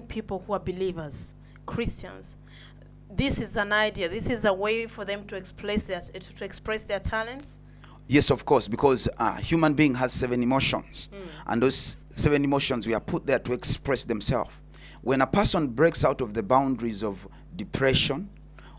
people who are believers, Christians, this is an idea. This is a way for them to express their talents. Yes, of course, because human being has 7 emotions, and those 7 emotions we are put there to express themselves. When a person breaks out of the boundaries of depression,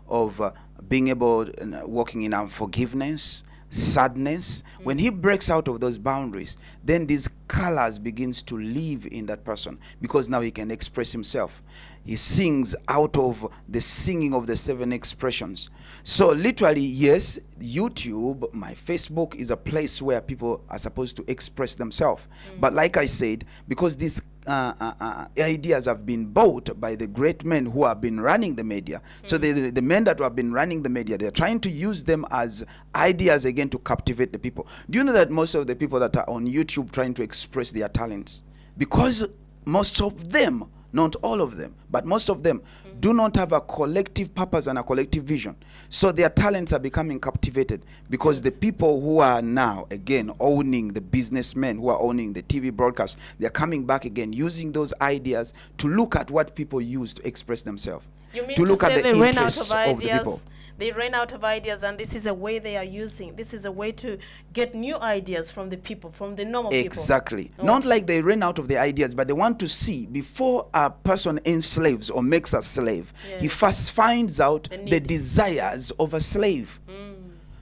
of being able walking in unforgiveness, sadness, when he breaks out of those boundaries, then these colors begins to live in that person, because now he can express himself. He sings out of the singing of the 7 expressions. So literally, yes, YouTube, my Facebook is a place where people are supposed to express themselves. But like I said, because these ideas have been bought by the great men who have been running the media. So the men that have been running the media, they're trying to use them as ideas again to captivate the people. Do you know that most of the people that are on YouTube trying to express their talents, because most of them, not all of them, but most of them do not have a collective purpose and a collective vision. So their talents are becoming captivated, because the people who are now again owning, the businessmen who are owning the TV broadcast, they're coming back again using those ideas to look at what people use to express themselves. You mean to look at say the they ran out interests of of the people. ideas? They ran out of ideas, and this is a way they are using. This is a way to get new ideas from the people, from the normal people. Exactly. Not like they ran out of the ideas, but they want to see, before a person enslaves or makes a slave, he first finds out the desires of a slave.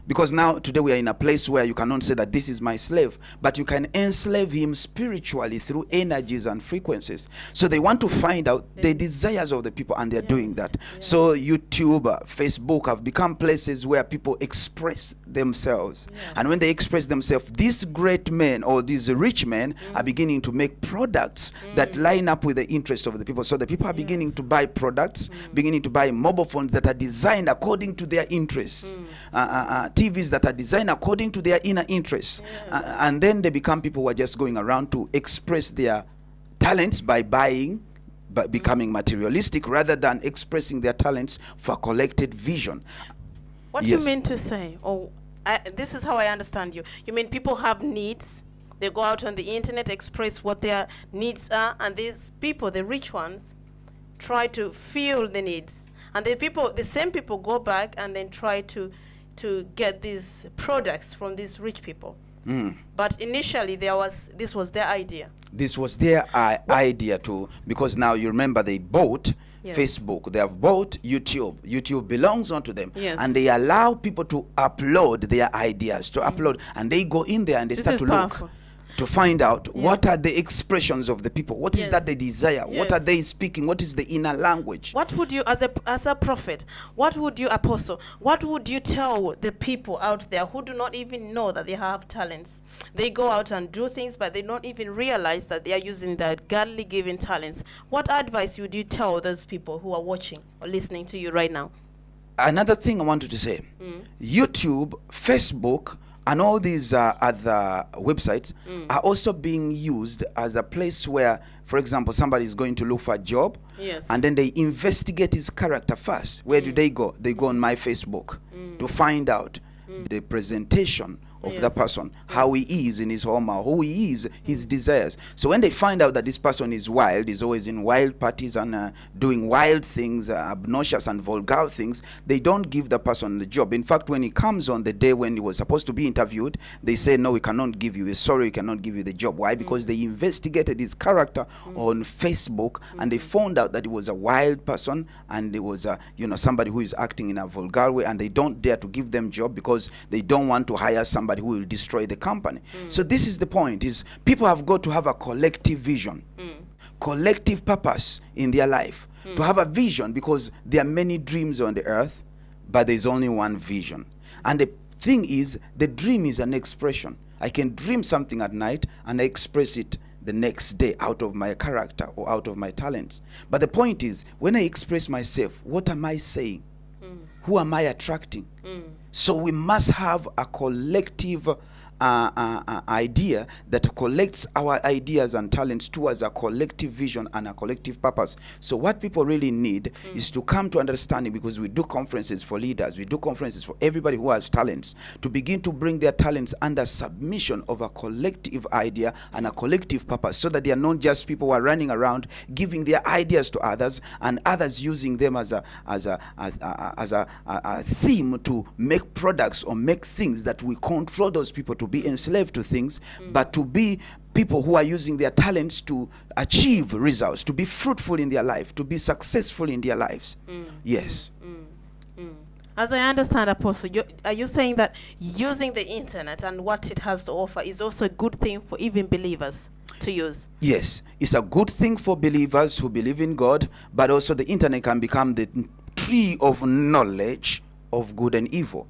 Because now, today we are in a place where you cannot say that this is my slave, but you can enslave him spiritually through energies and frequencies. So they want to find out the desires of the people, and they're doing that. So YouTube, Facebook have become places where people express themselves. And when they express themselves, these great men or these rich men are beginning to make products that line up with the interest of the people. So the people are beginning to buy products, beginning to buy mobile phones that are designed according to their interests. TVs that are designed according to their inner interests. And then they become people who are just going around to express their talents by buying, by becoming materialistic, rather than expressing their talents for a collected vision. What you mean to say? This is how I understand you. You mean people have needs, they go out on the internet, express what their needs are, and these people, the rich ones, try to fill the needs. And the same people go back and then try to get these products from these rich people. But initially this was their idea. This was their idea too, because now you remember they bought Facebook, they have bought YouTube. YouTube belongs onto them, and they allow people to upload their ideas, and they go in there and they start to look to find out what are the expressions of the people, what is that they desire, what are they speaking, what is the inner language. What would you, as a prophet, what would you, apostle, what would you tell the people out there who do not even know that they have talents? They go out and do things, but they don't even realize that they are using their godly given talents. What advice would you tell those people who are watching or listening to you right now? Another thing I wanted to say, YouTube, Facebook, and all these other websites are also being used as a place where, for example, somebody is going to look for a job, and then they investigate his character first. Where do they go? They go on my Facebook to find out the presentation of the person, how he is in his home, or who he is, his desires. So when they find out that this person is wild, is always in wild parties and doing wild things, obnoxious and vulgar things, they don't give the person the job. In fact, when he comes on the day when he was supposed to be interviewed, they say, no, we cannot give you, we're sorry, we cannot give you the job. Why? Because they investigated his character on Facebook, and they found out that he was a wild person, and he was somebody who is acting in a vulgar way, and they don't dare to give them job because they don't want to hire somebody who will destroy the company. So this is the point, is people have got to have a collective vision, collective purpose in their life, to have a vision, because there are many dreams on the earth, but there's only one vision. And the thing is, the dream is an expression. I can dream something at night and I express it the next day out of my character or out of my talents. But the point is, when I express myself, what am I saying? Who am I attracting? So we must have a collective idea that collects our ideas and talents towards a collective vision and a collective purpose. So what people really need is to come to understanding, because we do conferences for leaders, we do conferences for everybody who has talents, to begin to bring their talents under submission of a collective idea and a collective purpose, so that they are not just people who are running around giving their ideas to others and others using them as a theme to make products or make things that we control those people to be enslaved to things, but to be people who are using their talents to achieve results, to be fruitful in their life, to be successful in their lives. Yes. As I understand, Apostle, are you saying that using the internet and what it has to offer is also a good thing for even believers to use? Yes, it's a good thing for believers who believe in God, but also the internet can become the tree of knowledge of good and evil.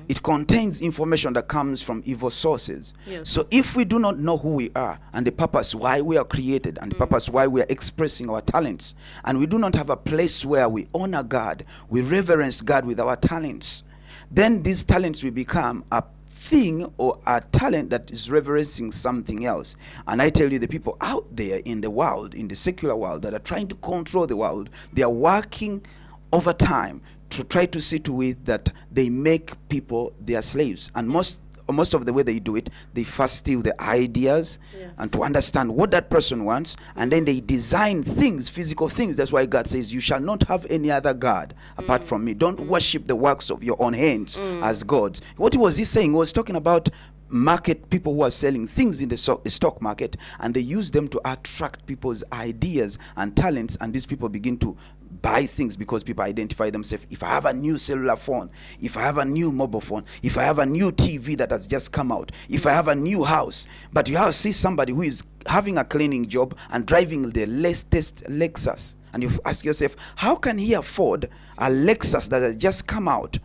It contains information that comes from evil sources. Yes. So if we do not know who we are and the purpose why we are created and the purpose why we are expressing our talents, and we do not have a place where we honor God, we reverence God with our talents, then these talents will become a thing or a talent that is reverencing something else. And I tell you, the people out there in the world, in the secular world, that are trying to control the world, they are working over time to try to see to it that they make people their slaves. And most of the way they do it, they first steal the ideas, yes, and to understand what that person wants, and then they design things, physical things. That's why God says, you shall not have any other God apart from me. Don't worship the works of your own hands as gods. What was he saying? He was talking about market people who are selling things in the stock market, and they use them to attract people's ideas and talents, and these people begin to buy things because people identify themselves. If I have a new cellular phone, if I have a new mobile phone, if I have a new TV that has just come out, if I have a new house, but you have to see somebody who is having a cleaning job and driving the latest Lexus, and you ask yourself, how can he afford a Lexus that has just come out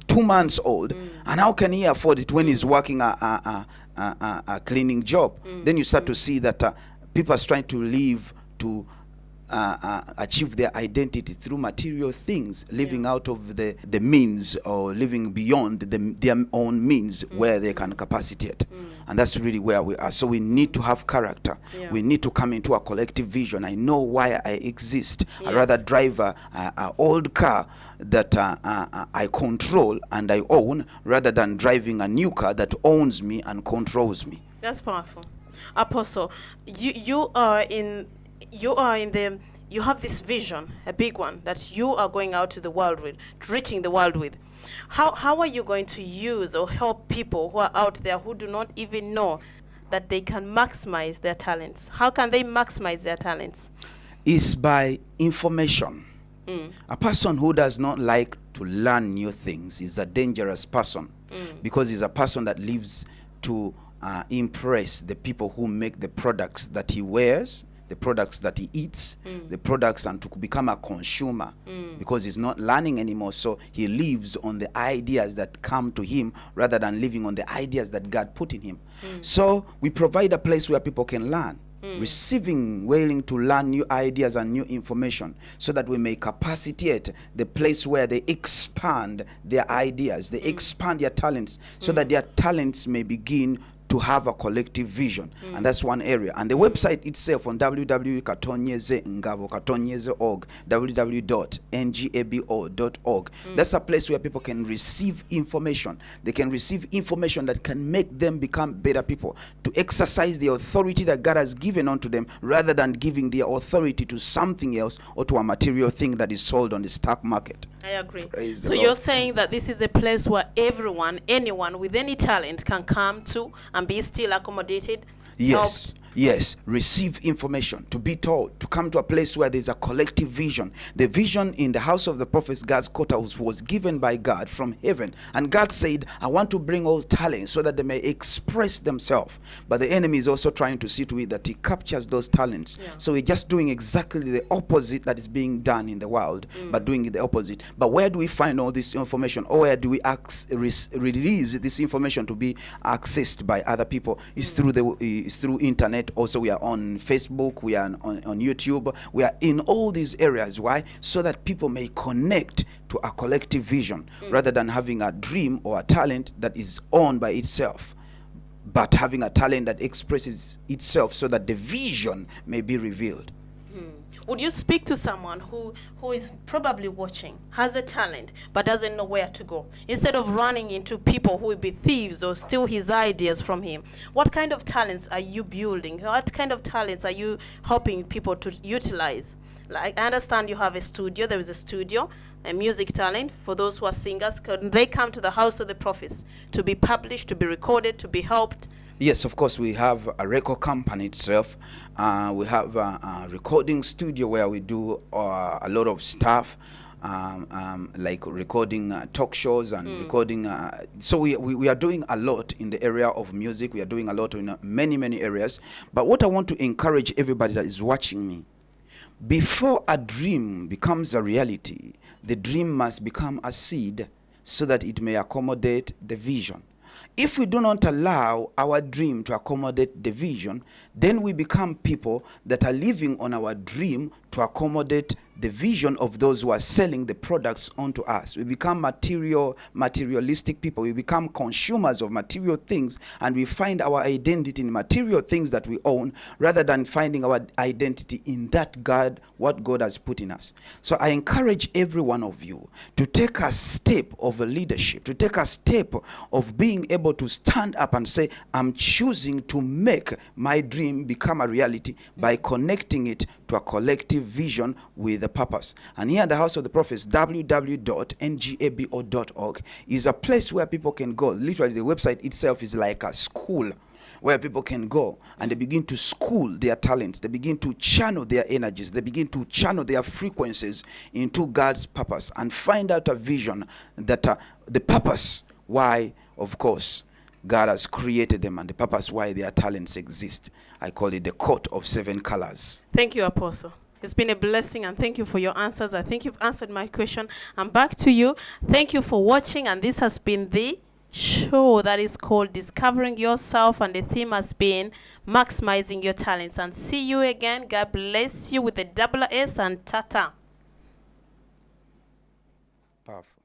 2 months old, and how can he afford it when he's working a cleaning job? Then you start to see that people are trying to live to achieve their identity through material things, living out of the means, or living beyond their own means where they can capacitate. And that's really where we are. So we need to have character. We need to come into a collective vision. I know why I exist. I'd rather drive a old car that I control and I own, rather than driving a new car that owns me and controls me. That's powerful. Apostle, you have this vision, a big one, that you are going out to the world with, reaching the world with. How are you going to use or help people who are out there who do not even know that they can maximize their talents? How can they maximize their talents? Is by information. A person who does not like to learn new things is a dangerous person, because he's a person that lives to impress the people who make the products that he wears, the products that he eats, the products, and to become a consumer, because he's not learning anymore. So he lives on the ideas that come to him rather than living on the ideas that God put in him. So we provide a place where people can learn, willing to learn new ideas and new information, so that we may capacitate the place where they expand their ideas, they expand their talents, so that their talents may begin to have a collective vision. And that's one area. And the website itself on www.katonyeze.org, www.ngabo.org, that's a place where people can receive information. They can receive information that can make them become better people, to exercise the authority that God has given unto them, rather than giving their authority to something else or to a material thing that is sold on the stock market. I agree. So you're saying that this is a place where anyone with any talent can come to and be still accommodated? Yes. Yes, receive information, to be taught, to come to a place where there's a collective vision. The vision in the house of the prophets, God's courthouse, was given by God from heaven. And God said, I want to bring all talents so that they may express themselves. But the enemy is also trying to see to it that he captures those talents. So we're just doing exactly the opposite that is being done in the world, but doing it the opposite. But where do we find all this information? Or where do we release this information to be accessed by other people? It's through internet. Also, we are on Facebook, we are on YouTube, we are in all these areas. Why? So that people may connect to a collective vision, rather than having a dream or a talent that is owned by itself. but having a talent that expresses itself so that the vision may be revealed. Would you speak to someone who is probably watching, has a talent, but doesn't know where to go? Instead of running into people who will be thieves or steal his ideas from him, what kind of talents are you building? What kind of talents are you helping people to utilize? Like, I understand you have a studio. There is a studio, a music talent for those who are singers. Can they come to the house of the prophets to be published, to be recorded, to be helped? Yes, of course, we have a record company itself. We have a recording studio where we do a lot of stuff, like recording talk shows and recording. So we are doing a lot in the area of music. We are doing a lot in many areas. But what I want to encourage everybody that is watching me, before a dream becomes a reality, the dream must become a seed so that it may accommodate the vision. If we do not allow our dream to accommodate the vision, then we become people that are living on our dream to accommodate the vision of those who are selling the products onto us. We become materialistic people. We become consumers of material things, and we find our identity in material things that we own rather than finding our identity in that God, what God has put in us. So I encourage every one of you to take a step of leadership, to take a step of being able to stand up and say, I'm choosing to make my dream become a reality by connecting it to a collective vision with a purpose. And here at the House of the Prophets, www.ngabo.org, is a place where people can go. Literally, the website itself is like a school where people can go and they begin to school their talents. They begin to channel their energies. They begin to channel their frequencies into God's purpose and find out a vision that the purpose why, of course, God has created them and the purpose why their talents exist. I call it the coat of 7 colors. Thank you, Apostle. It's been a blessing, and thank you for your answers. I think you've answered my question. I'm back to you. Thank you for watching, and this has been the show that is called Discovering Yourself, and the theme has been Maximizing Your Talents. And see you again. God bless you with a double S and tata. Powerful.